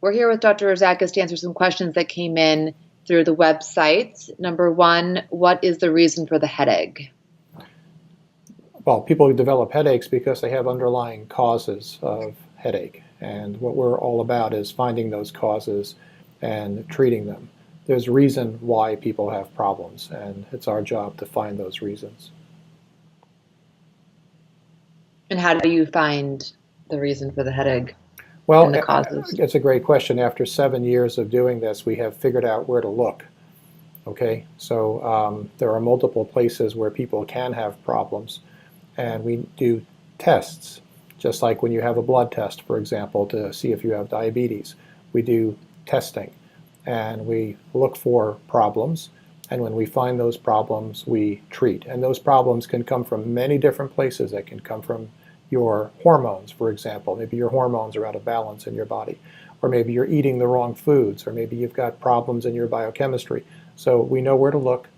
We're here with Dr. Rozakis to answer some questions that came in through the website. Number one, what is the reason for the headache? Well, people develop headaches because they have underlying causes of headache. And what we're all about is finding those causes and treating them. There's a reason why people have problems, and it's our job to find those reasons. And how do you find the reason for the headache Well, and the causes? it's a great question. After 7 years of doing this, we have figured out where to look. Okay, so there are multiple places where people can have problems, and we do tests, just like when you have a blood test, for example, to see if you have diabetes. We do testing, and we look for problems, and when we find those problems, we treat. And those problems can come from many different places. They can come from your hormones, for example. Maybe your hormones are out of balance in your body, or maybe you're eating the wrong foods, or maybe you've got problems in your biochemistry. So we know where to look,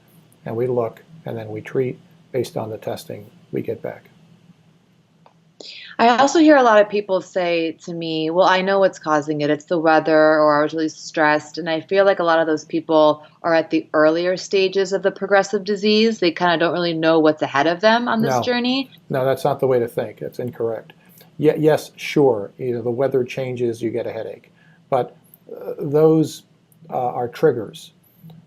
and we look, and then we treat based on the testing we get back. I also hear a lot of people say to me, well, I know what's causing it. It's the weather, or I was really stressed. And I feel like a lot of those people are at the earlier stages of the progressive disease. They kind of don't really know what's ahead of them on this No, journey. no, that's not the way to think. It's incorrect. Yes, sure, the weather changes, you get a headache. But those are triggers.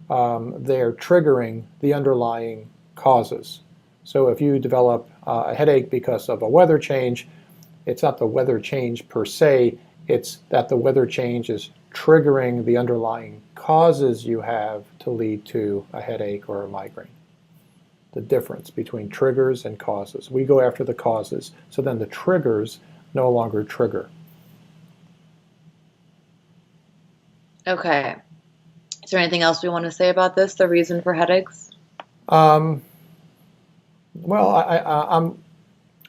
They're triggering the underlying causes. So if you develop a headache because of a weather change, it's not the weather change per se, it's that the weather change is triggering the underlying causes you have to lead to a headache or a migraine. The difference between triggers and causes. We go after the causes, so then the triggers no longer trigger. Okay. Is there anything else we want to say about this, the reason for headaches? Um, well,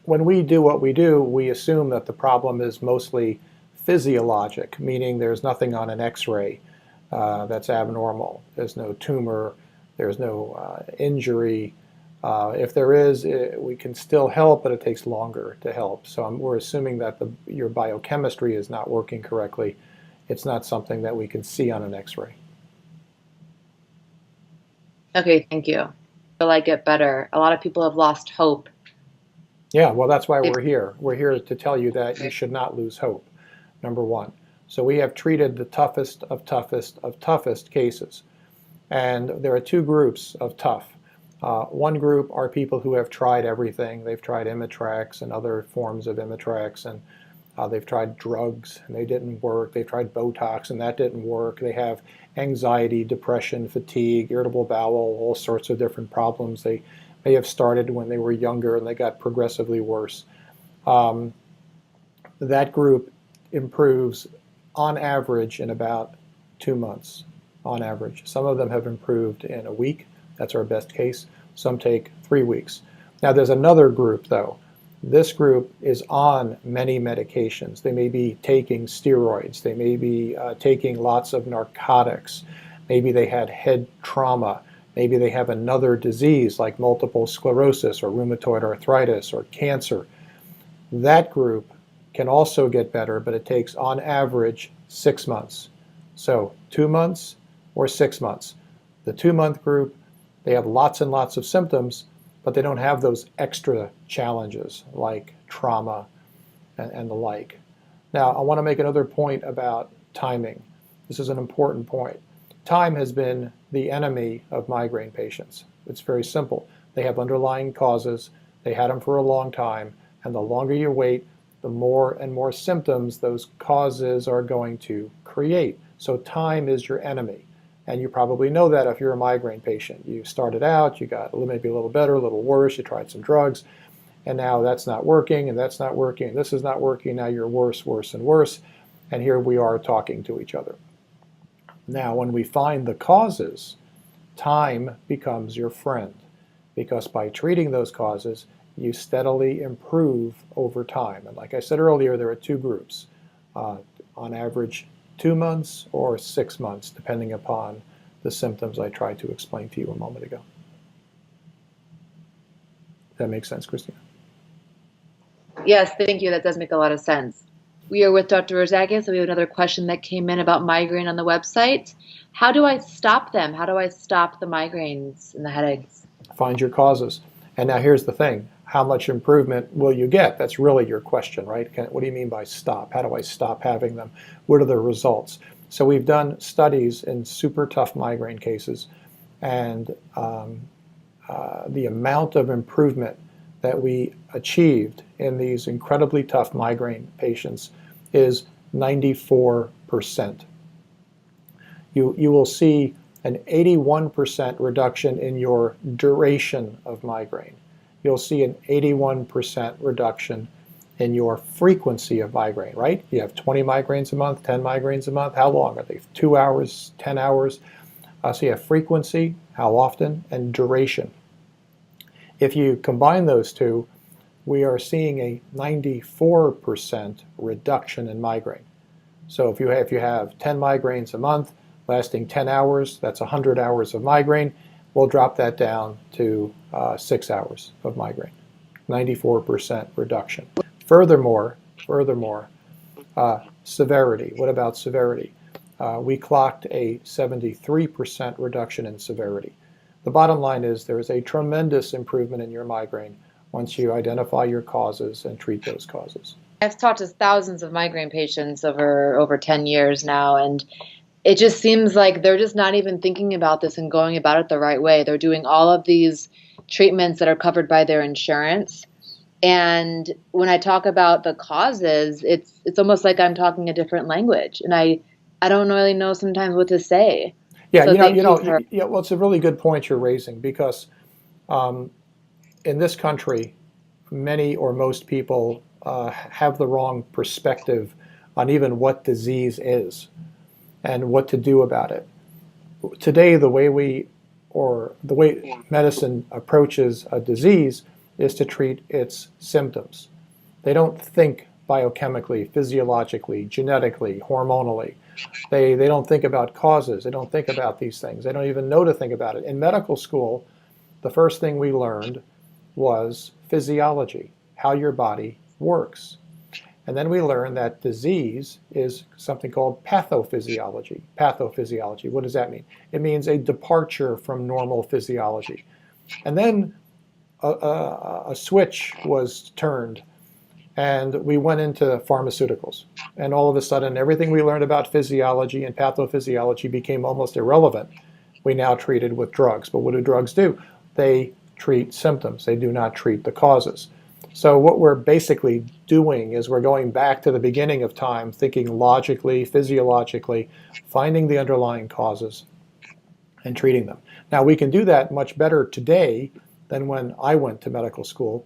when we do what we do, we assume that the problem is mostly physiologic, meaning there's nothing on an X-ray that's abnormal. There's no tumor, there's no injury. If there is, we can still help, but it takes longer to help. So we're assuming that your biochemistry is not working correctly. It's not something that we can see on an X-ray. Okay, thank you. Will I get better? A lot of people have lost hope. Yeah, well, that's why They've, we're here. We're here to tell you that you should not lose hope, number one. So we have treated the toughest of toughest of toughest cases. And there are two groups of tough. One group are people who have tried everything. They've tried Imitrex and other forms of Imitrex, and they've tried drugs and they didn't work. They've tried Botox and that didn't work. They have anxiety, depression, fatigue, irritable bowel, all sorts of different problems. They may have started when they were younger and they got progressively worse. Um, that group improves on average in about 2 months, on average. Some of them have improved in a week. That's our best case. Some take 3 weeks. Now there's another group though. This group is on many medications. They may be taking steroids. They may be taking lots of narcotics. Maybe they had head trauma. Maybe they have another disease like multiple sclerosis or rheumatoid arthritis or cancer. That group can also get better, but it takes on average 6 months. So 2 months or 6 months. The 2-month group, they have lots and lots of symptoms, but they don't have those extra challenges like trauma and the like. Now, I want to make another point about timing. This is an important point. Time has been the enemy of migraine patients. It's very simple. They have underlying causes. They had them for a long time, and the longer you wait, the more and more symptoms those causes are going to create. So time is your enemy. And you probably know that if you're a migraine patient. You started out, you got maybe a little better, a little worse, you tried some drugs, and now that's not working, and that's not working, and this is not working. Now you're worse, worse, and worse, and here we are talking to each other. Now, when we find the causes, time becomes your friend, because by treating those causes, you steadily improve over time. And like I said earlier, there are two groups. On average, 2 months or 6 months, depending upon the symptoms I tried to explain to you a moment ago. Does that make sense, Christina? yes, thank you. That does make a lot of sense. We are with Dr. Rozakis, and we have another question that came in about migraine on the website. How do I stop them? How do I stop the migraines and the headaches? Find your causes. And now here's the thing. How much improvement will you get? That's really your question, right? What do you mean by stop? How do I stop having them? What are the results? So we've done studies in super tough migraine cases, and the amount of improvement that we achieved in these incredibly tough migraine patients is 94%. You will see an 81% reduction in your duration of migraine. You'll see an 81% reduction in your frequency of migraine, right? You have 20 migraines a month, 10 migraines a month. How long are they? 2 hours, 10 hours? So you have frequency, how often, and duration. If you combine those two, we are seeing a 94% reduction in migraine. So if you have 10 migraines a month, lasting 10 hours, that's 100 hours of migraine. We'll drop that down to 6 hours of migraine, 94% reduction. Furthermore, severity. What about severity? We clocked a 73% reduction in severity. The bottom line is there is a tremendous improvement in your migraine once you identify your causes and treat those causes. I've talked to thousands of migraine patients over 10 years now, and it just seems like they're just not even thinking about this and going about it the right way. They're doing all of these treatments that are covered by their insurance. And when I talk about the causes, it's almost like I'm talking a different language, and I don't really know sometimes what to say. Yeah, So well, it's a really good point you're raising, because in this country, many or most people have the wrong perspective on even what disease is and what to do about it. Today, the way medicine approaches a disease is to treat its symptoms. They don't think biochemically, physiologically, genetically, hormonally. They don't think about causes. They don't think about these things. They don't even know to think about it. In medical school, the first thing we learned was physiology, how your body works. And then we learned that disease is something called pathophysiology. Pathophysiology, what does that mean? It means a departure from normal physiology. And then a switch was turned, and we went into pharmaceuticals. And all of a sudden, everything we learned about physiology and pathophysiology became almost irrelevant. We now treat it with drugs. But what do drugs do? They treat symptoms. They do not treat the causes. So what we're basically doing is we're going back to the beginning of time, thinking logically, physiologically, finding the underlying causes and treating them. Now, we can do that much better today than when I went to medical school,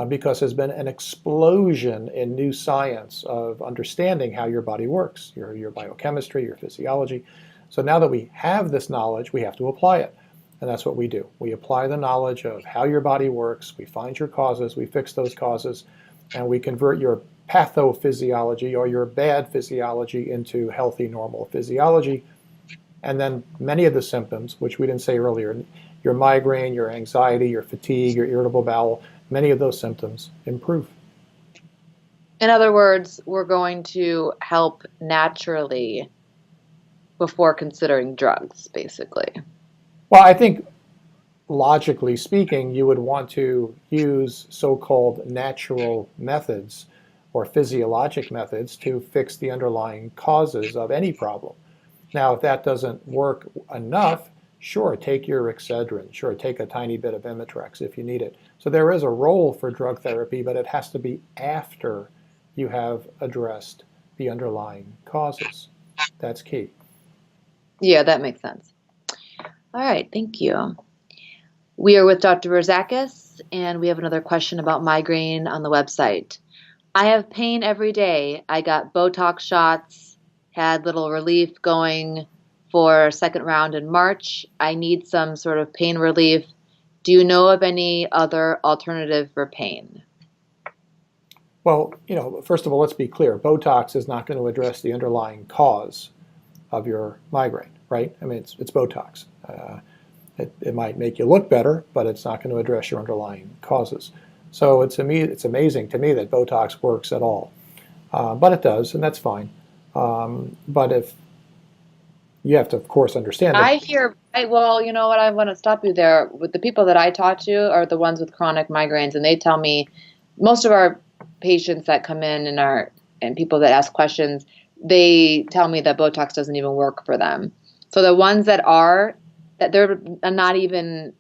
because there's been an explosion in new science of understanding how your body works, your biochemistry, your physiology. So now that we have this knowledge, we have to apply it. And that's what we do. We apply the knowledge of how your body works, we find your causes, we fix those causes, and we convert your pathophysiology or your bad physiology into healthy, normal physiology. And then many of the symptoms, which we didn't say earlier, your migraine, your anxiety, your fatigue, your irritable bowel, many of those symptoms improve. in other words, we're going to help naturally before considering drugs, basically. Well, I think logically speaking, you would want to use so-called natural methods or physiologic methods to fix the underlying causes of any problem. Now, if that doesn't work enough, sure, take your Excedrin. Sure, take a tiny bit of Imitrex if you need it. So there is a role for drug therapy, but it has to be after you have addressed the underlying causes. That's key. Yeah, that makes sense. All right, thank you. We are with Dr. Rozakis, and we have another question about migraine on the website. I have pain every day. I got Botox shots, had little relief going for second round in March. I need some sort of pain relief. Do you know of any other alternative for pain? Well, first of all, let's be clear. Botox is not going to address the underlying cause of your migraine, right? I mean, it's Botox. It might make you look better, but it's not going to address your underlying causes. So it's amazing to me that Botox works at all. But it does, and that's fine. But if you have to, of course, understand that. Well, you know what, I want to stop you there. With the people that I talk to are the ones with chronic migraines, and they tell me most of our patients that come in and people that ask questions, they tell me that Botox doesn't even work for them. So the ones that they're not even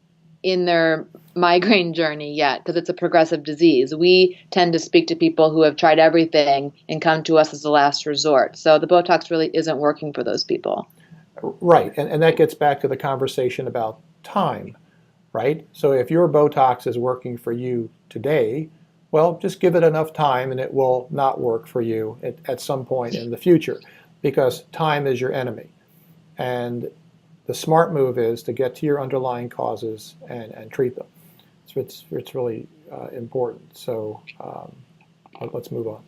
in their migraine journey yet because it's a progressive disease. We tend to speak to people who have tried everything and come to us as a last resort. So the Botox really isn't working for those people. Right, and that gets back to the conversation about time, right? So if your Botox is working for you today, well, just give it enough time and it will not work for you at some point in the future because time is your enemy. And the smart move is to get to your underlying causes and treat them. So it's really important. So let's move on.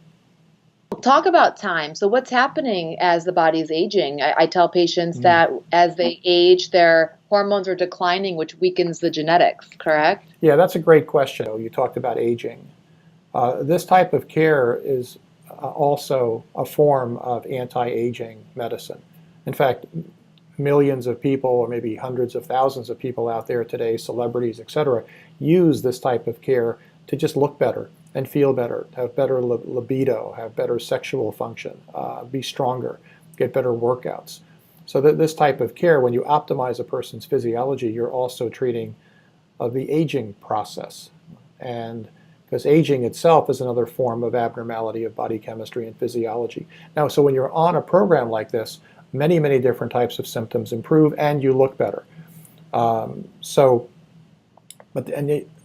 Talk about time. So what's happening as the body's aging? I tell patients that as they age, their hormones are declining, which weakens the genetics, correct? Yeah, that's a great question. You talked about aging. This type of care is also a form of anti-aging medicine. In fact, millions of people, or maybe hundreds of thousands of people out there today, celebrities, etc., use this type of care to just look better and feel better, have better libido, have better sexual function, be stronger, get better workouts. So that this type of care, when you optimize a person's physiology, you're also treating the aging process. And because aging itself is another form of abnormality of body chemistry and physiology. Now, so when you're on a program like this, many, many different types of symptoms improve and you look better. But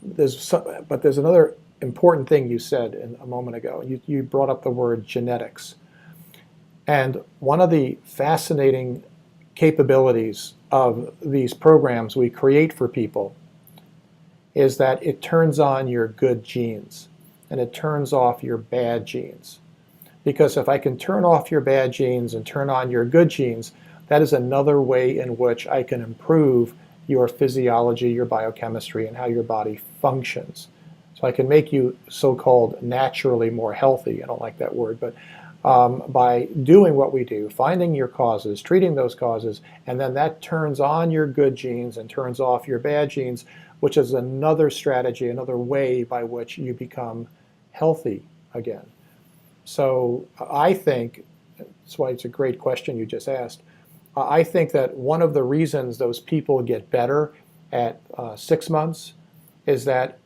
there's another important thing you said a moment ago. You brought up the word genetics. And one of the fascinating capabilities of these programs we create for people is that it turns on your good genes and it turns off your bad genes. Because if I can turn off your bad genes and turn on your good genes, that is another way in which I can improve your physiology, your biochemistry, and how your body functions. So I can make you so-called naturally more healthy. I don't like that word, but by doing what we do, finding your causes, treating those causes, and then that turns on your good genes and turns off your bad genes, which is another strategy, another way by which you become healthy again. So I think, that's why it's a great question you just asked, I think that one of the reasons those people get better at 6 months is that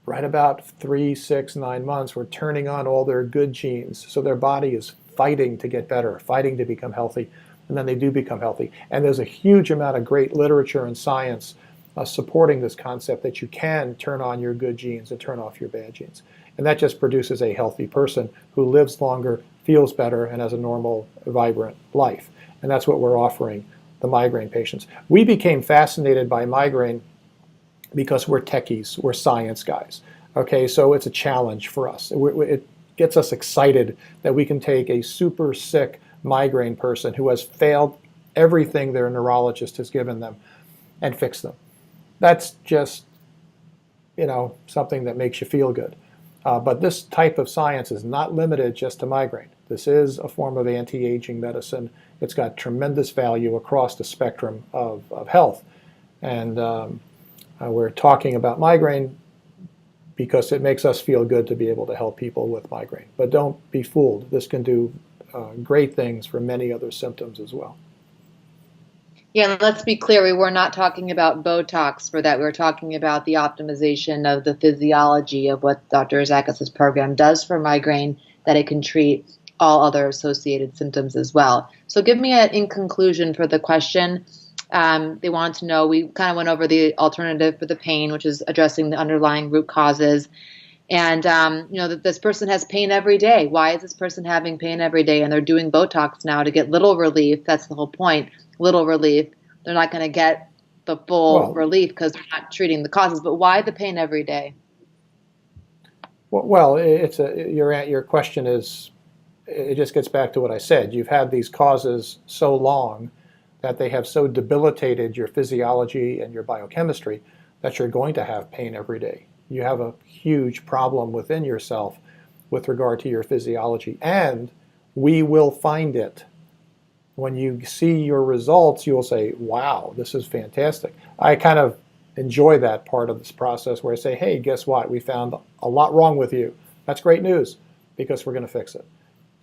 right about 3, 6, 9 months, we're turning on all their good genes. So their body is fighting to get better, fighting to become healthy, and then they do become healthy. And there's a huge amount of great literature and science supporting this concept that you can turn on your good genes and turn off your bad genes. And that just produces a healthy person who lives longer, feels better, and has a normal, vibrant life. And that's what we're offering the migraine patients. We became fascinated by migraine because we're techies, we're science guys. Okay, so it's a challenge for us. It gets us excited that we can take a super sick migraine person who has failed everything their neurologist has given them and fix them. That's just, something that makes you feel good. But this type of science is not limited just to migraine. This is a form of anti-aging medicine. It's got tremendous value across the spectrum of health. And we're talking about migraine because it makes us feel good to be able to help people with migraine. But don't be fooled. This can do great things for many other symptoms as well. Yeah, let's be clear. We were not talking about Botox for that. We were talking about the optimization of the physiology of what Dr. Rozakis' program does for migraine, that it can treat all other associated symptoms as well. So give me in conclusion for the question. They wanted to know, we kind of went over the alternative for the pain, which is addressing the underlying root causes. And, that this person has pain every day. Why is this person having pain every day? And they're doing Botox now to get little relief. That's the whole point. Little relief. They're not going to get the full relief because they're not treating the causes. But why the pain every day? Well, your question is, it just gets back to what I said. You've had these causes so long that they have so debilitated your physiology and your biochemistry that you're going to have pain every day. You have a huge problem within yourself with regard to your physiology, and we will find it. When you see your results, you will say, wow, this is fantastic. I kind of enjoy that part of this process where I say, hey, guess what? We found a lot wrong with you. That's great news, because we're going to fix it.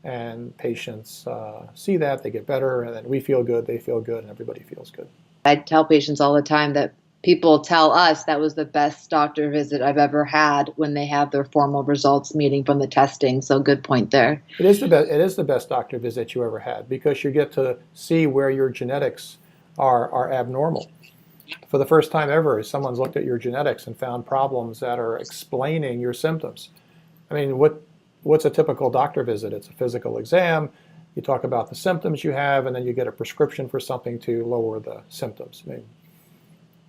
And patients see that, they get better, and then we feel good, they feel good, and everybody feels good. I tell patients all the time that people tell us that was the best doctor visit I've ever had when they have their formal results meeting from the testing. So good point there. It is the best. It is the best doctor visit you ever had, because you get to see where your genetics are abnormal. For the first time ever, someone's looked at your genetics and found problems that are explaining your symptoms. I mean, what's a typical doctor visit? It's a physical exam. You talk about the symptoms you have, and then you get a prescription for something to lower the symptoms. I mean,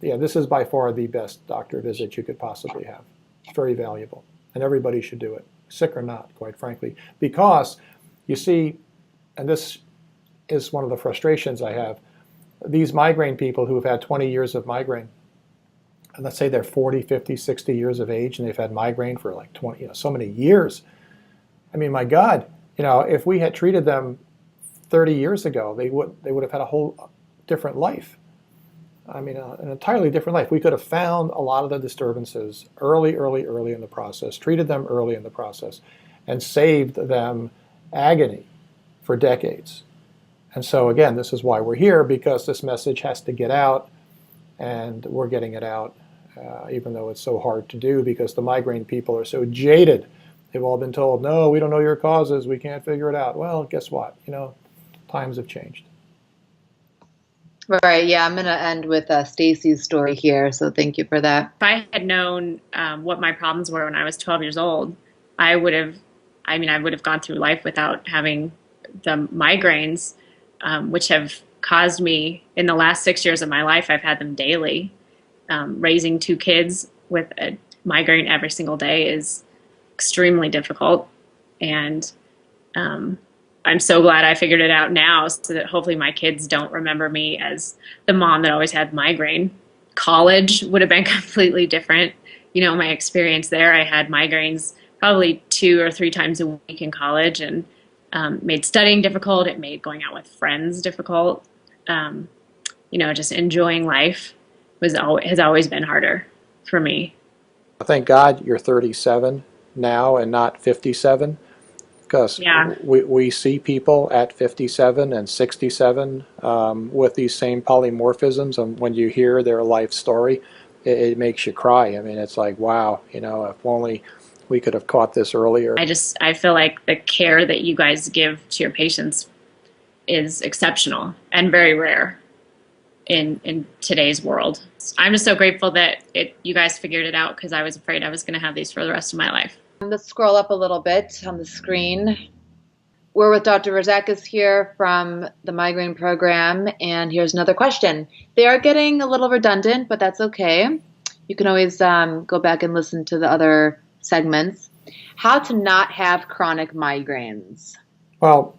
yeah, this is by far the best doctor visit you could possibly have. It's very valuable, and everybody should do it, sick or not, quite frankly. Because, you see, and this is one of the frustrations I have, these migraine people who have had 20 years of migraine, and let's say they're 40, 50, 60 years of age, and they've had migraine for like 20, so many years. I mean, my God, if we had treated them 30 years ago, they would have had a whole different life. I mean, an entirely different life. We could have found a lot of the disturbances early in the process, treated them early in the process, and saved them agony for decades. And so again, this is why we're here, because this message has to get out, and we're getting it out, even though it's so hard to do, because the migraine people are so jaded. They've all been told, no, we don't know your causes, we can't figure it out. Well, guess what? Times have changed. Right. Yeah, I'm going to end with Stacy's story here, so thank you for that. If I had known what my problems were when I was 12 years old, I would have gone through life without having the migraines, which have caused me, in the last 6 years of my life, I've had them daily. Raising two kids with a migraine every single day is extremely difficult, and I'm so glad I figured it out now, so that hopefully my kids don't remember me as the mom that always had migraine. College would have been completely different. My experience there, I had migraines probably 2 or 3 times a week in college, and made studying difficult. It made going out with friends difficult. Just enjoying life has always been harder for me. Thank God you're 37 now and not 57. Because yeah. we see people at 57 and 67 with these same polymorphisms, and when you hear their life story, it makes you cry. I mean, it's like, wow, if only we could have caught this earlier. I feel like the care that you guys give to your patients is exceptional and very rare in today's world. I'm just so grateful that you guys figured it out, because I was afraid I was going to have these for the rest of my life. Let's scroll up a little bit on the screen. We're with Dr. Rozakis here from the Migraine Program, and here's another question. They are getting a little redundant, but that's okay. You can always go back and listen to the other segments. How to not have chronic migraines? Well,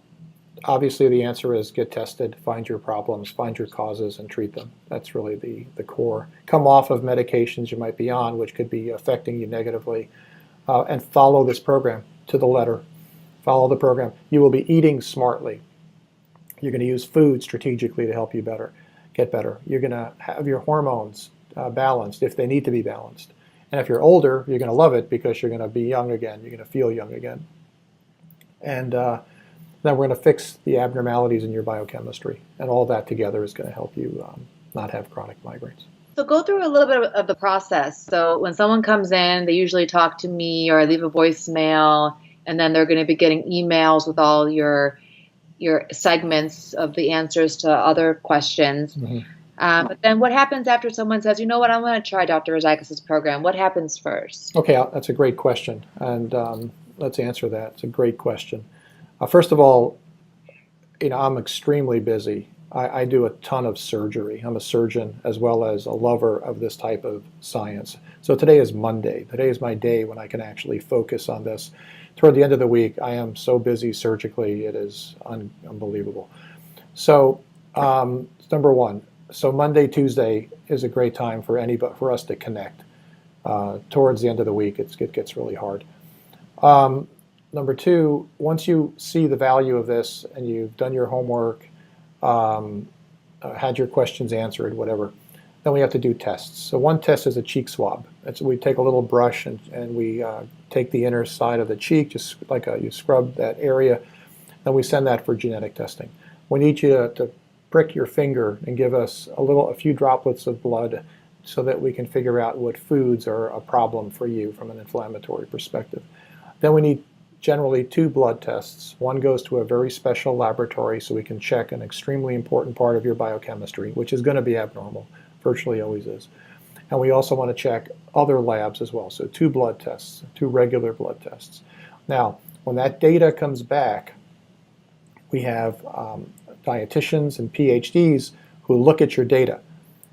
obviously the answer is get tested, find your problems, find your causes, and treat them. That's really the core. Come off of medications you might be on, which could be affecting you negatively. And follow this program to the letter. Follow the program. You will be eating smartly. You're going to use food strategically to help you get better. You're going to have your hormones balanced if they need to be balanced. And if you're older, you're going to love it, because you're going to be young again. You're going to feel young again. And then we're going to fix the abnormalities in your biochemistry. And all that together is going to help you not have chronic migraines. So go through a little bit of the process. So when someone comes in, they usually talk to me or I leave a voicemail, and then they're going to be getting emails with all your segments of the answers to other questions. Mm-hmm. But then what happens after someone says, you know what, I'm going to try Dr. Rozakis' program? What happens first? Okay, that's a great question. And let's answer that. It's a great question. First of all, I'm extremely busy. I do a ton of surgery. I'm a surgeon as well as a lover of this type of science. So today is Monday. Today is my day when I can actually focus on this. Toward the end of the week, I am so busy surgically, it is unbelievable. So number one. So Monday, Tuesday is a great time for us to connect. Towards the end of the week, it gets really hard. Number two, once you see the value of this and you've done your homework, had your questions answered, whatever, then we have to do tests. So one test is a cheek swab. We take a little brush and we take the inner side of the cheek, just like you scrub that area, then we send that for genetic testing. We need you to prick your finger and give us a few droplets of blood so that we can figure out what foods are a problem for you from an inflammatory perspective. Then we need generally 2 blood tests. One goes to a very special laboratory so we can check an extremely important part of your biochemistry, which is going to be abnormal, virtually always is. And we also want to check other labs as well, so 2 blood tests, 2 regular blood tests. Now, when that data comes back, we have dietitians and PhDs who look at your data,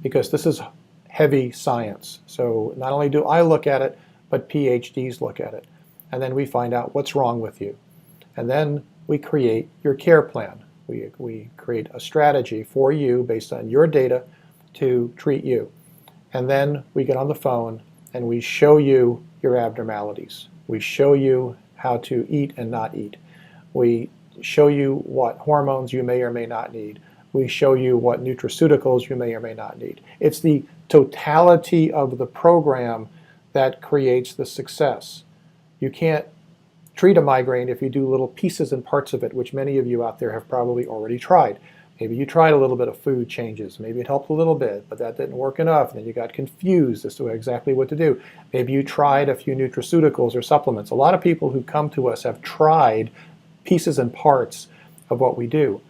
because this is heavy science. So not only do I look at it, but PhDs look at it. And then we find out what's wrong with you. And then we create your care plan. We create a strategy for you based on your data to treat you. And then we get on the phone and we show you your abnormalities. We show you how to eat and not eat. We show you what hormones you may or may not need. We show you what nutraceuticals you may or may not need. It's the totality of the program that creates the success. You can't treat a migraine if you do little pieces and parts of it, which many of you out there have probably already tried. Maybe you tried a little bit of food changes. Maybe it helped a little bit, but that didn't work enough. And then you got confused as to exactly what to do. Maybe you tried a few nutraceuticals or supplements. A lot of people who come to us have tried pieces and parts of what we do.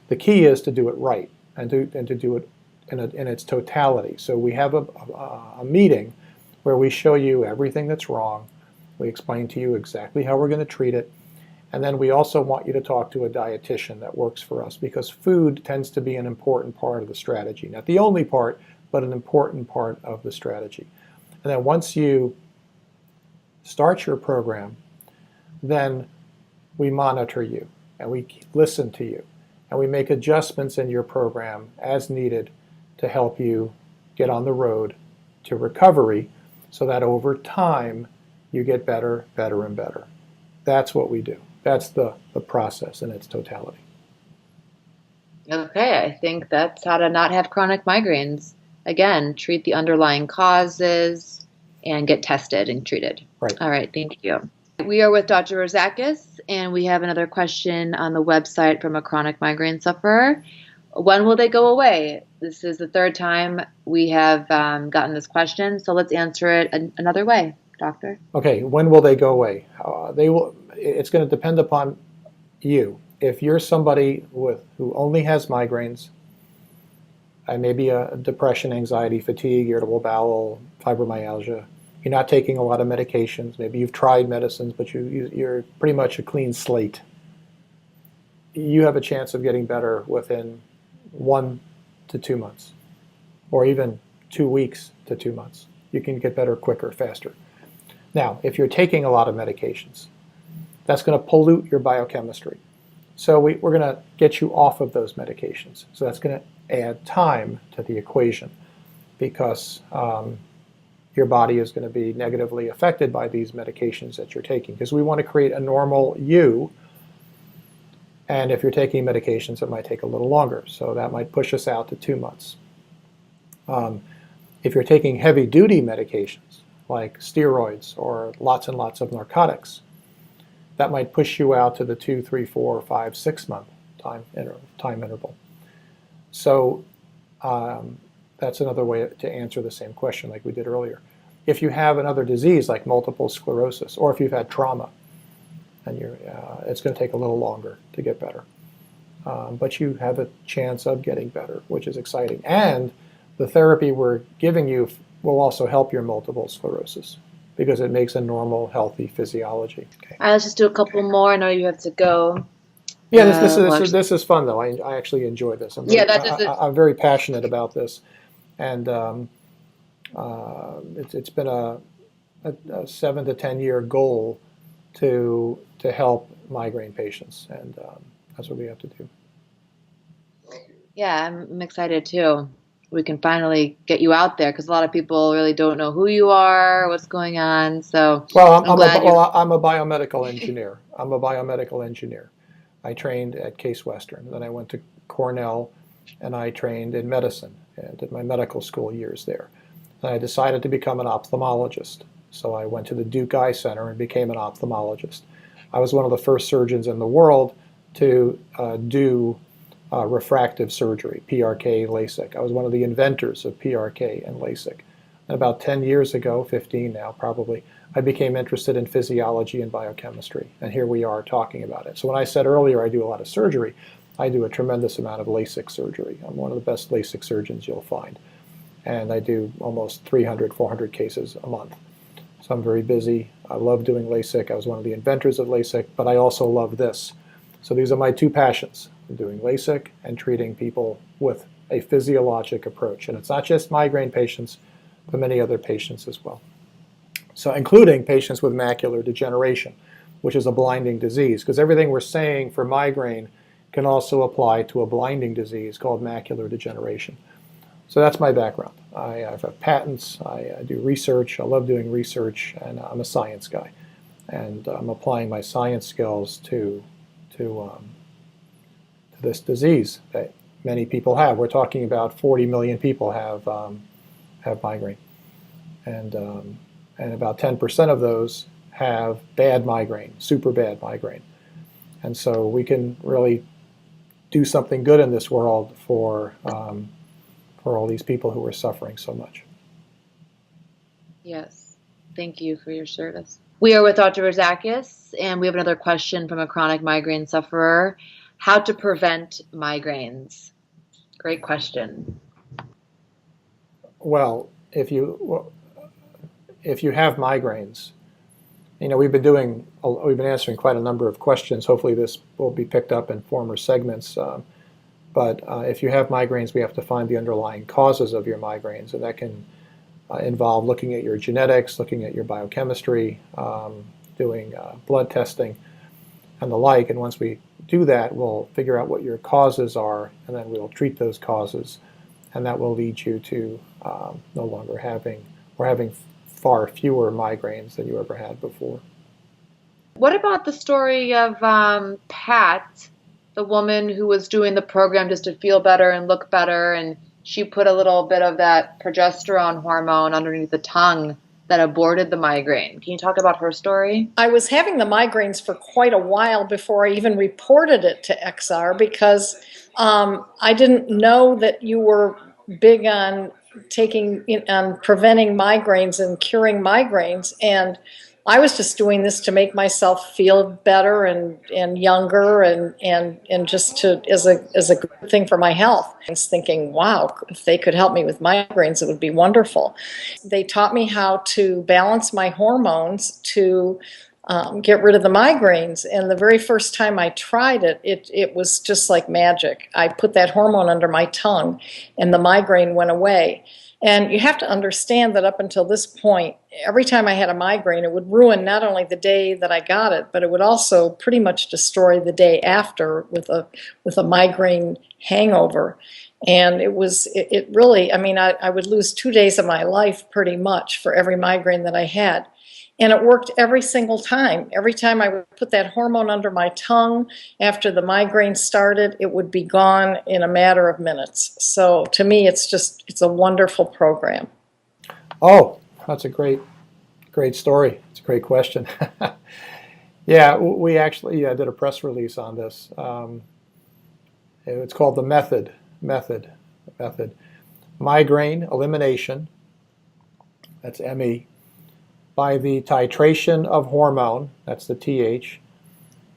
The key is to do it right and to do it in its totality. So we have a meeting where we show you everything that's wrong. We explain to you exactly how we're going to treat it. And then we also want you to talk to a dietitian that works for us, because food tends to be an important part of the strategy. Not the only part, but an important part of the strategy. And then once you start your program, then we monitor you and we listen to you and we make adjustments in your program as needed to help you get on the road to recovery so that over time you get better, better, and better. That's what we do. That's the process in its totality. Okay, I think that's how to not have chronic migraines. Again, treat the underlying causes and get tested and treated. Right. All right, thank you. We are with Dr. Rozakis, and we have another question on the website from a chronic migraine sufferer. When will they go away? This is the 3rd time we have gotten this question, so let's answer it another way, doctor. Okay, when will they go away? It's going to depend upon you. If you're somebody who only has migraines, and maybe a depression, anxiety, fatigue, irritable bowel, fibromyalgia, you're not taking a lot of medications, maybe you've tried medicines, but you're pretty much a clean slate, you have a chance of getting better within 1 to 2 months, or even 2 weeks to 2 months. You can get better quicker, faster. Now, if you're taking a lot of medications, that's going to pollute your biochemistry. So we're going to get you off of those medications. So that's going to add time to the equation, because your body is going to be negatively affected by these medications that you're taking, because we want to create a normal you. And if you're taking medications, it might take a little longer. So that might push us out to 2 months. If you're taking heavy-duty medications, like steroids or lots and lots of narcotics, that might push you out to the 2, 3, 4, 5, 6 month time interval. So that's another way to answer the same question like we did earlier. If you have another disease like multiple sclerosis, or if you've had trauma, and it's going to take a little longer to get better. But you have a chance of getting better, which is exciting. And the therapy we're giving you will also help your multiple sclerosis, because it makes a normal, healthy physiology. Okay. All right, let's just do a couple more. I know you have to go. Yeah, this is fun, though. I actually enjoy this. I'm very passionate about this. And it's been a 7 to 10 year goal to help migraine patients, and that's what we have to do. Yeah, I'm excited too. We can finally get you out there, because a lot of people really don't know who you are, what's going on. So I'm a biomedical engineer. I'm a biomedical engineer. I trained at Case Western. Then I went to Cornell, and I trained in medicine and did my medical school years there. And I decided to become an ophthalmologist. So I went to the Duke Eye Center and became an ophthalmologist. I was one of the first surgeons in the world to do refractive surgery, PRK, LASIK. I was one of the inventors of PRK and LASIK. And about 10 years ago, 15 now probably, I became interested in physiology and biochemistry. And here we are talking about it. So when I said earlier I do a lot of surgery, I do a tremendous amount of LASIK surgery. I'm one of the best LASIK surgeons you'll find. And I do almost 300, 400 cases a month. So I'm very busy. I love doing LASIK. I was one of the inventors of LASIK, but I also love this. So these are my two passions. I'm doing LASIK and treating people with a physiologic approach. And it's not just migraine patients, but many other patients as well. So including patients with macular degeneration, which is a blinding disease, because everything we're saying for migraine can also apply to a blinding disease called macular degeneration. So that's my background. I have patents, I do research, I love doing research, and I'm a science guy. And I'm applying my science skills to this disease that many people have. We're talking about 40 million people have migraine. And about 10% of those have bad migraine, super bad migraine. And so we can really do something good in this world for all these people who are suffering so much. Yes. Thank you for your service. We are with Dr. Rozakis, and we have another question from a chronic migraine sufferer. How to prevent migraines? Great question. Well, if you have migraines, we've been answering quite a number of questions. Hopefully this will be picked up in former segments. But if you have migraines, we have to find the underlying causes of your migraines, and that can involve looking at your genetics, looking at your biochemistry, doing blood testing, and the like. And once we do that, we'll figure out what your causes are, and then we'll treat those causes, and that will lead you to no longer having far fewer migraines than you ever had before. What about the story of Pat, the woman who was doing the program just to feel better and look better, and she put a little bit of that progesterone hormone underneath the tongue that aborted the migraine? Can you talk about her story? I was having the migraines for quite a while before I even reported it to XR because I didn't know that you were big on preventing migraines and curing migraines, and I was just doing this to make myself feel better and younger and just as a good thing for my health. I was thinking, wow, if they could help me with migraines, it would be wonderful. They taught me how to balance my hormones to get rid of the migraines. And the very first time I tried it, it was just like magic. I put that hormone under my tongue and the migraine went away. And you have to understand that up until this point, every time I had a migraine, it would ruin not only the day that I got it, but it would also pretty much destroy the day after with a migraine hangover. And it really, I would lose 2 days of my life pretty much for every migraine that I had. And it worked every single time. Every time I would put that hormone under my tongue, after the migraine started, it would be gone in a matter of minutes. So to me, it's a wonderful program. Oh, that's a great story. It's a great question. Yeah, we actually did a press release on this. It's called the method. Migraine elimination, that's ME, by the titration of hormone, that's the TH,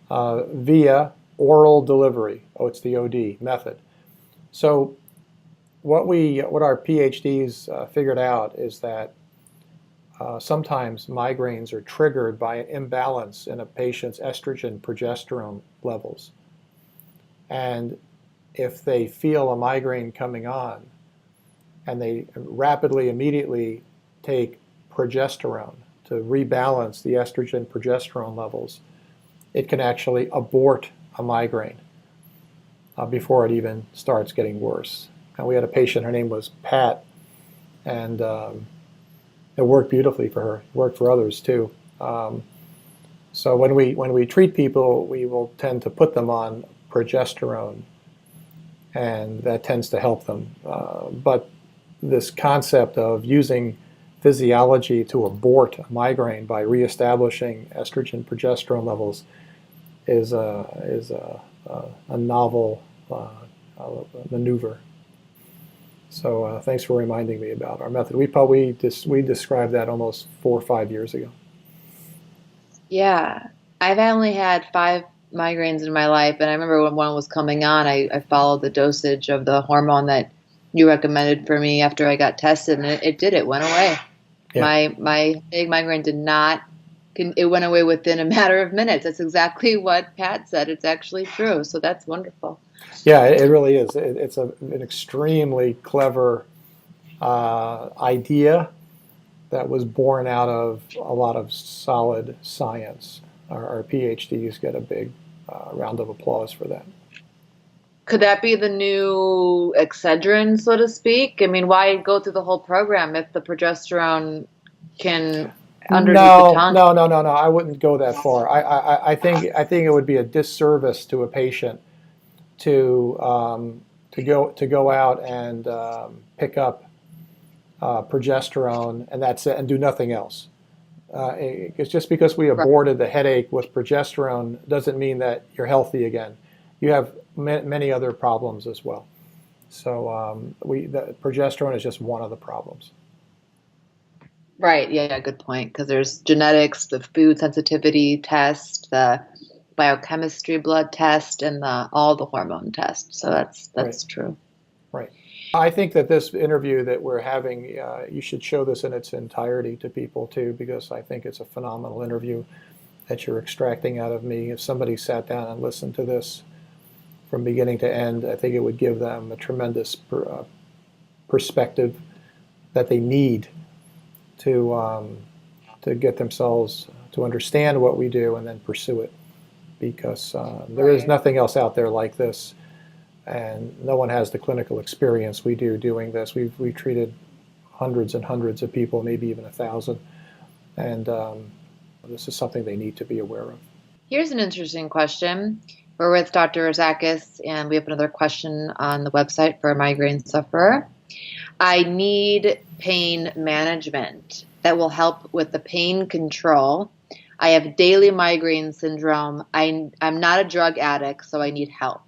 via oral delivery. Oh, it's the OD method. So what our PhDs figured out is that sometimes migraines are triggered by an imbalance in a patient's estrogen progesterone levels. And if they feel a migraine coming on and they rapidly, immediately take progesterone to rebalance the estrogen progesterone levels, it can actually abort a migraine before it even starts getting worse. And we had a patient, her name was Pat, and it worked beautifully for her. It worked for others too. So when we treat people, we will tend to put them on progesterone, and that tends to help them. But this concept of using physiology to abort a migraine by reestablishing estrogen progesterone levels is a novel maneuver. So thanks for reminding me about our method. We described that almost 4 or 5 years ago. Yeah, I've only had 5 migraines in my life, and I remember when one was coming on, I followed the dosage of the hormone that you recommended for me after I got tested, and it went away. Yeah. My big migraine did not. It went away within a matter of minutes. That's exactly what Pat said. It's actually true. So that's wonderful. Yeah, it really is. It's an extremely clever idea that was born out of a lot of solid science. Our PhDs get a big round of applause for that. Could that be the new Excedrin, so to speak? I mean, why go through the whole program if the progesterone can underneath the tongue? No. I wouldn't go that far. I think it would be a disservice to a patient to go out and pick up progesterone and that's it, and do nothing else. It's just because we aborted the headache with progesterone doesn't mean that you're healthy again. You have many other problems as well. So the progesterone is just one of the problems. Right. Yeah, good point. Because there's genetics, the food sensitivity test, the biochemistry blood test, and all the hormone tests. So that's Right. true. Right. I think that this interview that we're having, you should show this in its entirety to people too, because I think it's a phenomenal interview that you're extracting out of me. If somebody sat down and listened to this from beginning to end, I think it would give them a tremendous perspective that they need to get themselves to understand what we do and then pursue it, because there is nothing else out there like this, and no one has the clinical experience we do doing this. We've treated hundreds and hundreds of people, maybe even 1,000, and this is something they need to be aware of. Here's an interesting question. We're with Dr. Rozakis, and we have another question on the website for a migraine sufferer. I need pain management that will help with the pain control. I have daily migraine syndrome. I'm not a drug addict, so I need help.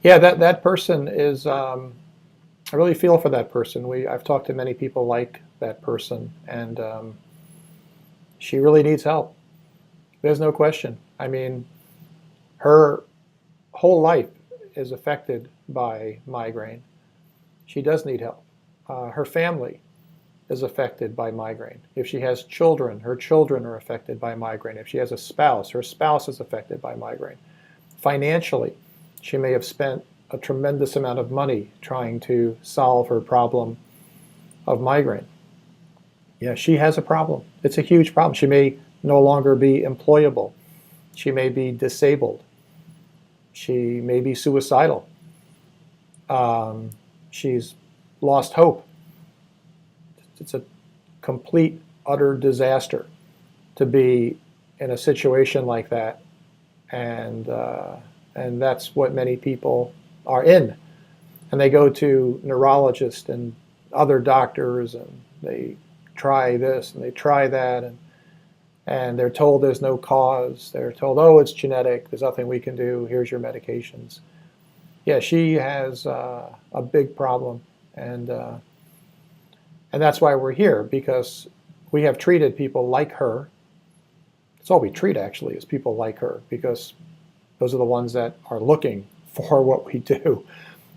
Yeah, that person is, I really feel for that person. I've talked to many people like that person, and she really needs help. There's no question. I mean, her whole life is affected by migraine. She does need help. Her family is affected by migraine. If she has children, her children are affected by migraine. If she has a spouse, her spouse is affected by migraine. Financially, she may have spent a tremendous amount of money trying to solve her problem of migraine. Yeah, she has a problem. It's a huge problem. She may no longer be employable. She may be disabled. She may be suicidal. She's lost hope. It's a complete, utter disaster to be in a situation like that, and that's what many people are in. And they go to neurologists and other doctors, and they try this and they try that, and they're told there's no cause. They're told, oh, it's genetic. There's nothing we can do. Here's your medications. Yeah, she has a big problem, and that's why we're here, because we have treated people like her. It's all we treat, actually, is people like her, because those are the ones that are looking for what we do.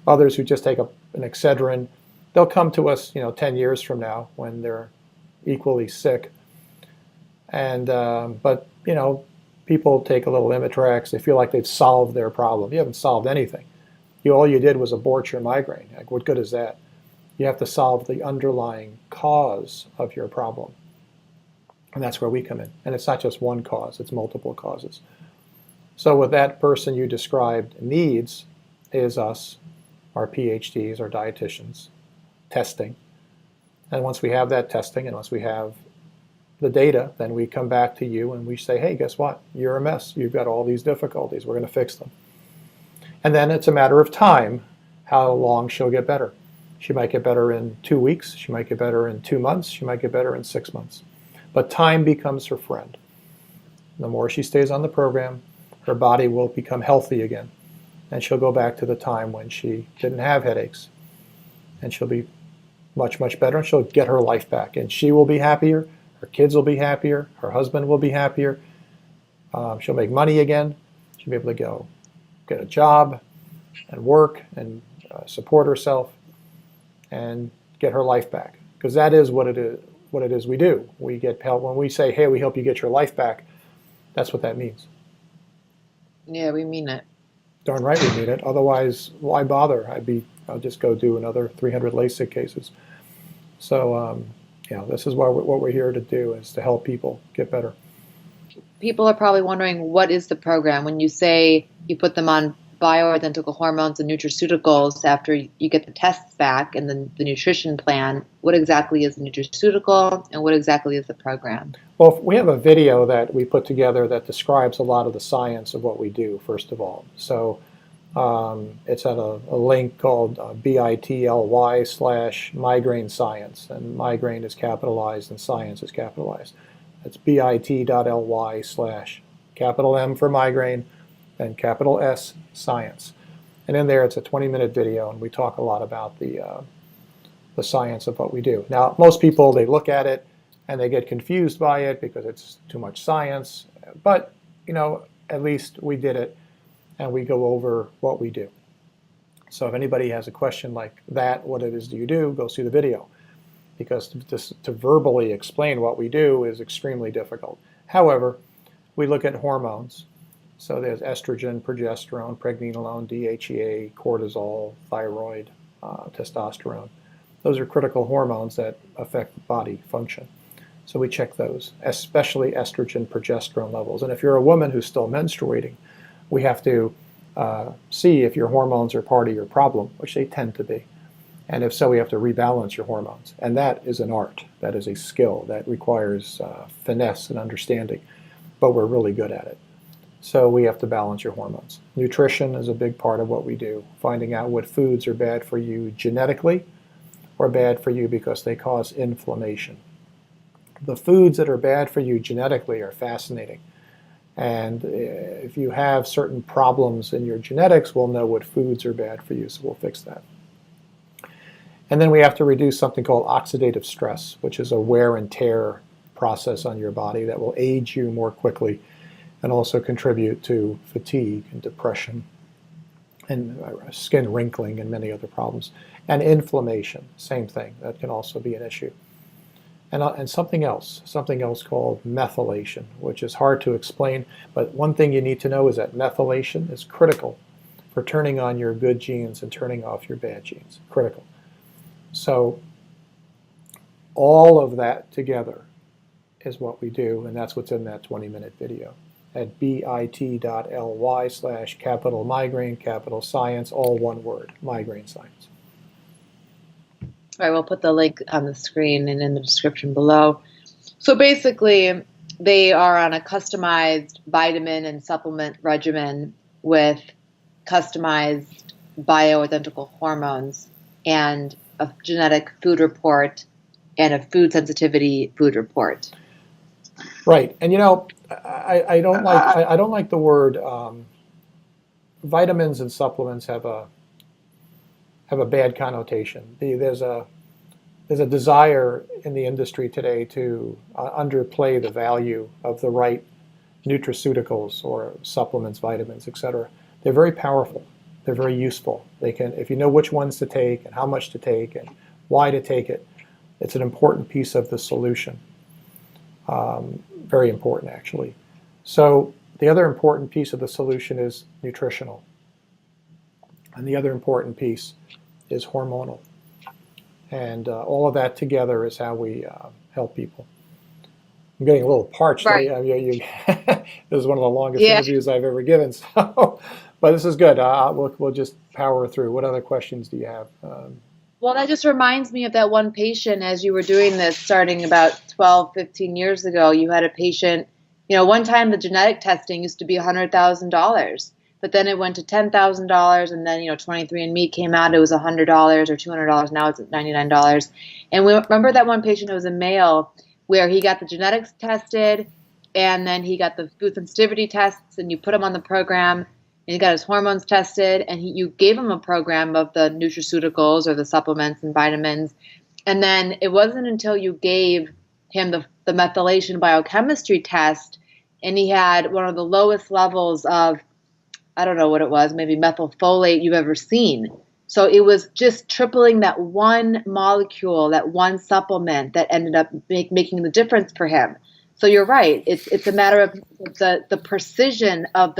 Others who just take an Excedrin, they'll come to us, 10 years from now when they're equally sick. And but people take a little Imitrex. They feel like they've solved their problem. You haven't solved anything. All you did was abort your migraine. Like, what good is that? You have to solve the underlying cause of your problem. And that's where we come in. And it's not just one cause, it's multiple causes. So what that person you described needs is us, our PhDs, our dietitians, testing. And once we have that testing, and once we have the data, then we come back to you and we say, hey, guess what? You're a mess. You've got all these difficulties. We're going to fix them. And then it's a matter of time how long she'll get better. She might get better in 2 weeks. She might get better in 2 months. She might get better in 6 months. But time becomes her friend. The more she stays on the program, her body will become healthy again. And she'll go back to the time when she didn't have headaches. And she'll be much, much better. And she'll get her life back. And she will be happier. Her kids will be happier. Her husband will be happier. She'll make money again. She'll be able to go get a job and work and support herself and get her life back. Because that is what it is we do. We get help. When we say, hey, we help you get your life back, that's what that means. Yeah, we mean it. Darn right we mean it. Otherwise, why bother? I'll just go do another 300 LASIK cases. So, this is what we're here to do, is to help people get better. People are probably wondering, what is the program? When you say you put them on bioidentical hormones and nutraceuticals after you get the tests back and then the nutrition plan, what exactly is the nutraceutical and what exactly is the program? Well, we have a video that we put together that describes a lot of the science of what we do, first of all. So it's at a link called bit.ly/migraine science, and migraine is capitalized and science is capitalized. It's bit.ly/M for migraine and capital S science. And in there it's a 20-minute video, and we talk a lot about the science of what we do. Now, most people, they look at it and they get confused by it because it's too much science. But, at least we did it and we go over what we do. So if anybody has a question like that, what it is do you do, go see the video. Because to verbally explain what we do is extremely difficult. However, we look at hormones. So there's estrogen, progesterone, pregnenolone, DHEA, cortisol, thyroid, testosterone. Those are critical hormones that affect body function. So we check those, especially estrogen, progesterone levels. And if you're a woman who's still menstruating, we have to see if your hormones are part of your problem, which they tend to be. And if so, we have to rebalance your hormones. And that is an art. That is a skill that requires finesse and understanding. But we're really good at it. So we have to balance your hormones. Nutrition is a big part of what we do. Finding out what foods are bad for you genetically or bad for you because they cause inflammation. The foods that are bad for you genetically are fascinating. And if you have certain problems in your genetics, we'll know what foods are bad for you, so we'll fix that. And then we have to reduce something called oxidative stress, which is a wear and tear process on your body that will age you more quickly and also contribute to fatigue and depression and skin wrinkling and many other problems. And inflammation, same thing, that can also be an issue. And something else called methylation, which is hard to explain, but one thing you need to know is that methylation is critical for turning on your good genes and turning off your bad genes, critical. So all of that together is what we do, and that's what's in that 20-minute video at bit.ly/capital migraine, capital science, all one word, migraine science. All right, we'll put the link on the screen and in the description below. So basically, they are on a customized vitamin and supplement regimen with customized bioidentical hormones and a genetic food report and a food sensitivity food report. Right, and I don't like the word vitamins and supplements have a bad connotation. There's a desire in the industry today to underplay the value of the right nutraceuticals or supplements, vitamins, etc. They're very powerful. They're very useful. They can, if you know which ones to take and how much to take and why to take it, it's an important piece of the solution. Very important, actually. So the other important piece of the solution is nutritional. And the other important piece is hormonal. And all of that together is how we help people. I'm getting a little parched. Right. This is one of the longest interviews I've ever given. So, but this is good. We'll just power through. What other questions do you have? Well, that just reminds me of that one patient as you were doing this starting about 12, 15 years ago. You had a patient, one time the genetic testing used to be $100,000, but then it went to $10,000 and then, 23andMe came out, it was $100 or $200. Now it's at $99. And we remember that one patient who was a male where he got the genetics tested and then he got the food sensitivity tests and you put him on the program and he got his hormones tested, and you gave him a program of the nutraceuticals or the supplements and vitamins. And then it wasn't until you gave him the methylation biochemistry test, and he had one of the lowest levels of, I don't know what it was, maybe methylfolate you've ever seen. So it was just tripling that one molecule, that one supplement that ended up making the difference for him. So you're right. It's a matter of the precision of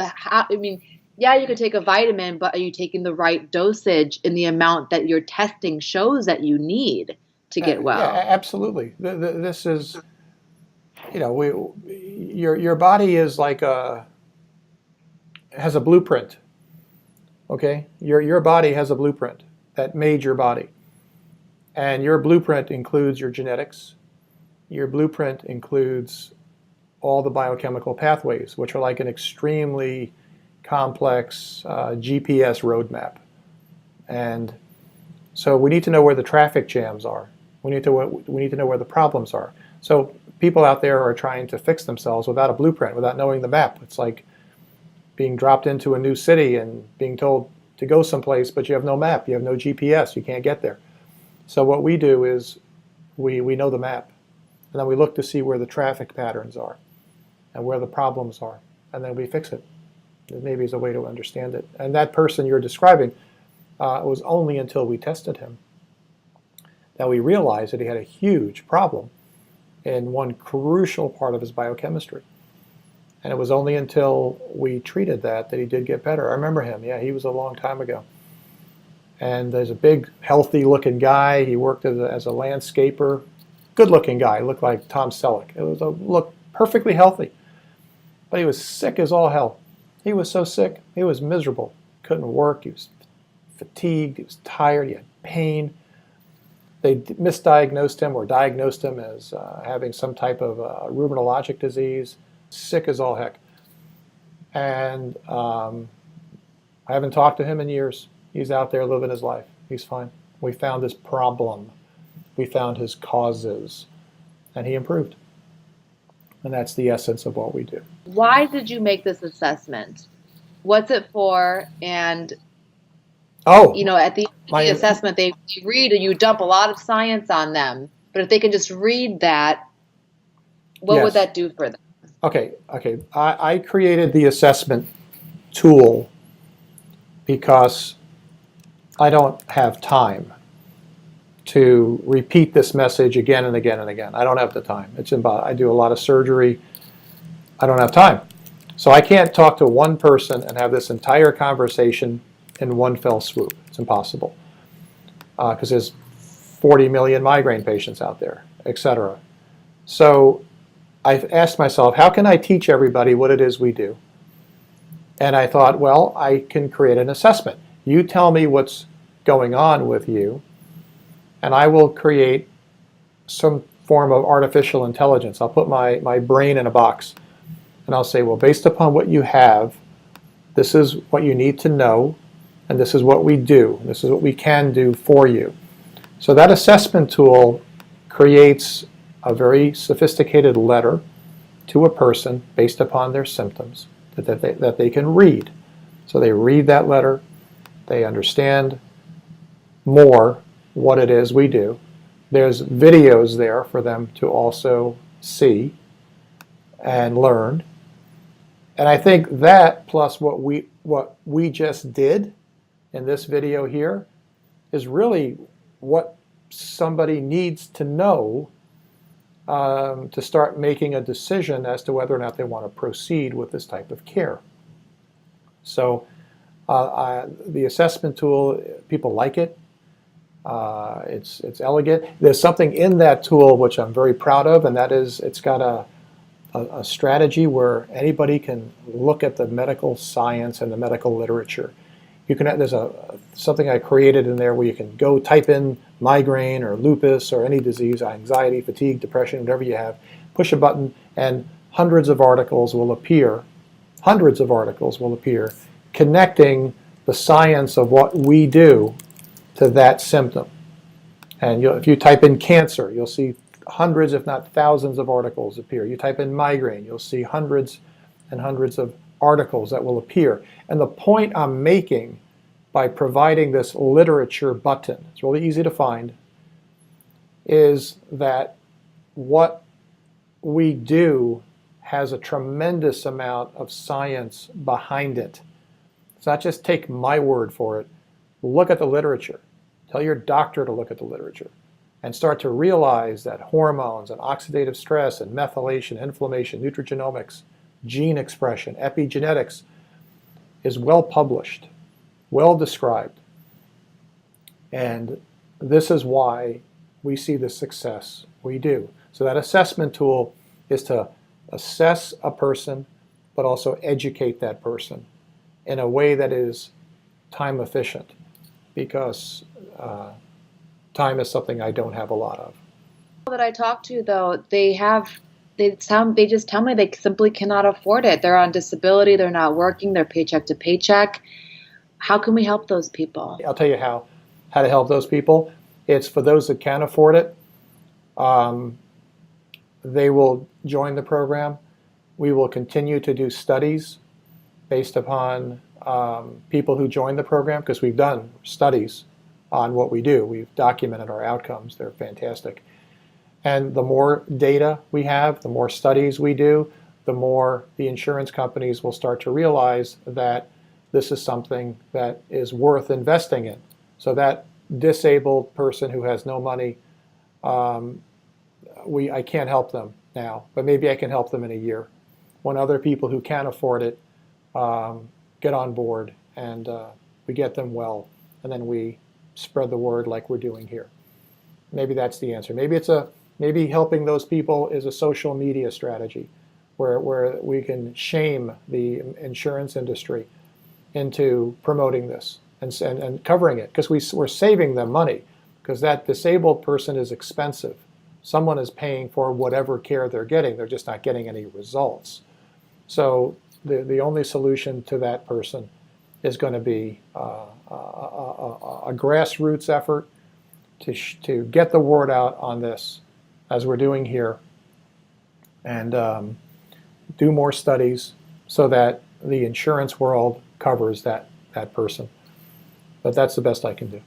yeah, you could take a vitamin, but are you taking the right dosage in the amount that your testing shows that you need to get well? Yeah, absolutely. This is, your body is like has a blueprint. Okay, your body has a blueprint that made your body, and your blueprint includes your genetics. Your blueprint includes all the biochemical pathways, which are like an extremely complex GPS roadmap. And so we need to know where the traffic jams are. We need to know where the problems are. So people out there are trying to fix themselves without a blueprint, without knowing the map. It's like being dropped into a new city and being told to go someplace, but you have no map, you have no GPS, you can't get there. So what we do is we know the map, and then we look to see where the traffic patterns are and where the problems are, and then we fix it. Maybe is a way to understand it. And that person you're describing, it was only until we tested him that we realized that he had a huge problem in one crucial part of his biochemistry. And it was only until we treated that he did get better. I remember him. Yeah, he was a long time ago. And there's a big, healthy-looking guy. He worked as a landscaper. Good-looking guy. Looked like Tom Selleck. It was looked perfectly healthy. But he was sick as all hell. He was so sick. He was miserable. Couldn't work. He was fatigued. He was tired. He had pain. They misdiagnosed him or diagnosed him as having some type of rheumatologic disease. Sick as all heck. And I haven't talked to him in years. He's out there living his life. He's fine. We found his problem. We found his causes. And he improved. And that's the essence of what we do. Why did you make this assessment? What's it for? And, at the end of the assessment, they read and you dump a lot of science on them. But if they can just read that, what would that do for them? Okay. I created the assessment tool because I don't have time to repeat this message again and again and again. I don't have the time. I do a lot of surgery. I don't have time. So I can't talk to one person and have this entire conversation in one fell swoop. It's impossible. Because there's 40 million migraine patients out there, etc. So I've asked myself, how can I teach everybody what it is we do? And I thought, well, I can create an assessment. You tell me what's going on with you, and I will create some form of artificial intelligence. I'll put my brain in a box, and I'll say, well, based upon what you have, this is what you need to know, and this is what we do. This is what we can do for you. So that assessment tool creates a very sophisticated letter to a person based upon their symptoms that they can read. So they read that letter, they understand more what it is we do. There's videos there for them to also see and learn. And I think that plus what we just did in this video here is really what somebody needs to know to start making a decision as to whether or not they want to proceed with this type of care. So the assessment tool, people like it. It's elegant. There's something in that tool which I'm very proud of, and that is it's got a strategy where anybody can look at the medical science and the medical literature You can, there's something I created in there where you can go type in migraine or lupus or any disease, anxiety, fatigue, depression, whatever you have, push a button, and hundreds of articles will appear, connecting the science of what we do to that symptom. And if you type in cancer, you'll see hundreds, if not thousands, of articles appear. You type in migraine, you'll see hundreds and hundreds of articles that will appear. And the point I'm making by providing this literature button, it's really easy to find, is that what we do has a tremendous amount of science behind it. It's not just take my word for it. Look at the literature. Tell your doctor to look at the literature and start to realize that hormones and oxidative stress and methylation, inflammation, nutrigenomics, gene expression, epigenetics is well published, well described. And this is why we see the success we do. So that assessment tool is to assess a person, but also educate that person in a way that is time efficient, because time is something I don't have a lot of. That I talk to, though, they just tell me they simply cannot afford it. They're on disability, they're not working, they're paycheck to paycheck. How can we help those people? I'll tell you how to help those people. It's for those that can afford it. They will join the program. We will continue to do studies based upon people who join the program, because we've done studies on what we do. We've documented our outcomes. They're fantastic. And the more data we have, the more studies we do, the more the insurance companies will start to realize that this is something that is worth investing in. So that disabled person who has no money, I can't help them now, but maybe I can help them in a year, when other people who can afford it get on board, and we get them well, and then we spread the word like we're doing here. Maybe that's the answer. Maybe helping those people is a social media strategy, where we can shame the insurance industry into promoting this and covering it, because we're saving them money, because that disabled person is expensive. Someone is paying for whatever care they're getting. They're just not getting any results. So the only solution to that person is going to be a grassroots effort to get the word out on this, as we're doing here, and do more studies so that the insurance world covers that person. But that's the best I can do.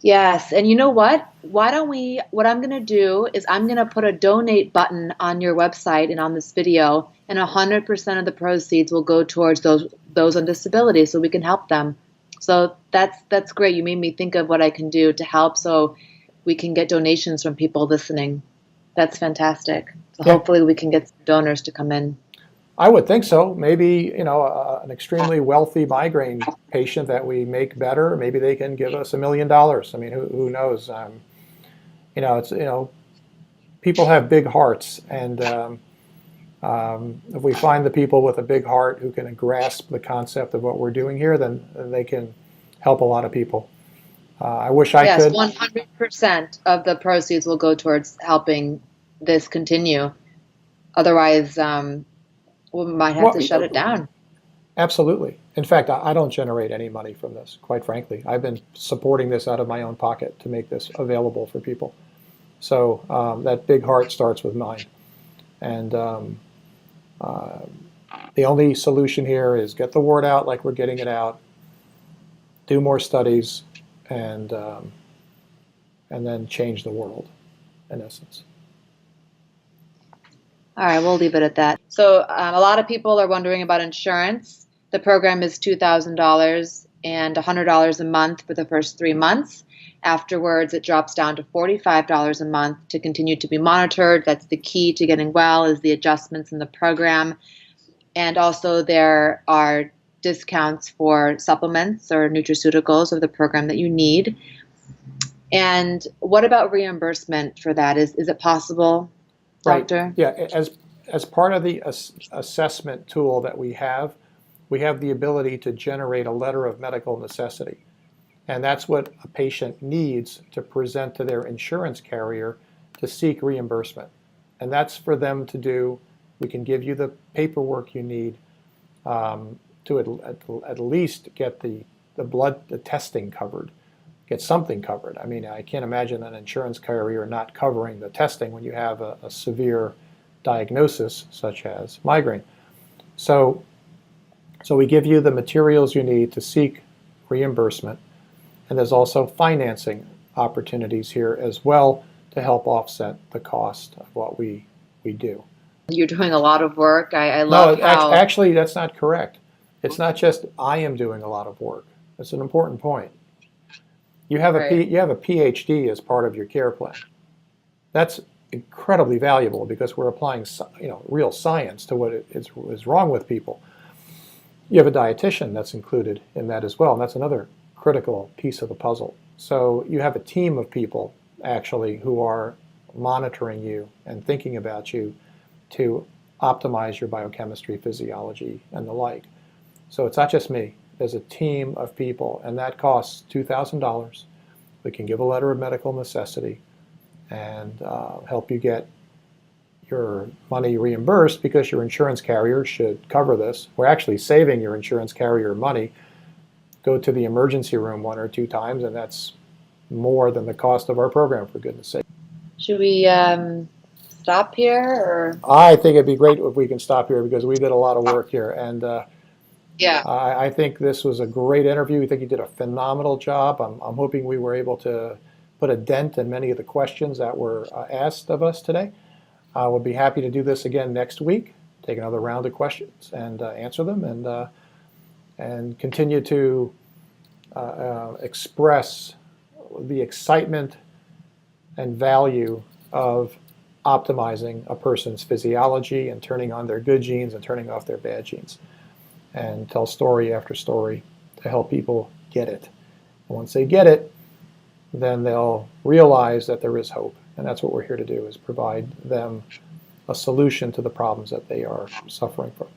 Yes, and you know what? What I'm going to do is I'm going to put a donate button on your website and on this video, and 100% of the proceeds will go towards those on disability, so we can help them. So that's great. You made me think of what I can do to help, so we can get donations from people listening. That's fantastic. So hopefully we can get some donors to come in. I would think so. Maybe, an extremely wealthy migraine patient that we make better, maybe they can give us $1 million. I mean, who knows? People have big hearts, and if we find the people with a big heart who can grasp the concept of what we're doing here, then they can help a lot of people. I wish I could. Yes, 100% of the proceeds will go towards helping this continue. Otherwise, we might have to shut it down. Absolutely. In fact, I don't generate any money from this, quite frankly. I've been supporting this out of my own pocket to make this available for people. So that big heart starts with mine. And the only solution here is get the word out like we're getting it out, do more studies, and then change the world, in essence. All right, we'll leave it at that. So a lot of people are wondering about insurance. The program is $2,000 and $100 a month for the first 3 months. Afterwards, it drops down to $45 a month to continue to be monitored. That's the key to getting well, is the adjustments in the program. And also there are discounts for supplements or nutraceuticals of the program that you need. And what about reimbursement for that? Is it possible? Doctor? Right. Yeah, as part of the assessment tool that we have, we have the ability to generate a letter of medical necessity. And that's what a patient needs to present to their insurance carrier to seek reimbursement. And that's for them to do. We can give you the paperwork you need to at least get the testing covered, get something covered. I mean, I can't imagine an insurance carrier not covering the testing when you have a severe diagnosis such as migraine. So we give you the materials you need to seek reimbursement, and there's also financing opportunities here as well to help offset the cost of what we do. You're doing a lot of work. I love No, how... actually, that's not correct. It's not just I am doing a lot of work. That's an important point. You have Right. you have a PhD as part of your care plan. That's incredibly valuable because we're applying real science to what is wrong with people. You have a dietitian that's included in that as well, and that's another critical piece of the puzzle. So you have a team of people actually who are monitoring you and thinking about you to optimize your biochemistry, physiology, and the like. So it's not just me. There's a team of people, and that costs $2,000. We can give a letter of medical necessity and help you get your money reimbursed because your insurance carrier should cover this. We're actually saving your insurance carrier money. Go to the emergency room 1 or 2 times, and that's more than the cost of our program, for goodness sake. Should we stop here, or? I think it'd be great if we can stop here because we did a lot of work here, and Yeah. I think this was a great interview. I think you did a phenomenal job. I'm hoping we were able to put a dent in many of the questions that were asked of us today. We'll be happy to do this again next week, take another round of questions and answer them, and continue to express the excitement and value of optimizing a person's physiology and turning on their good genes and turning off their bad genes, and tell story after story to help people get it. And once they get it, then they'll realize that there is hope. And that's what we're here to do, is provide them a solution to the problems that they are suffering from.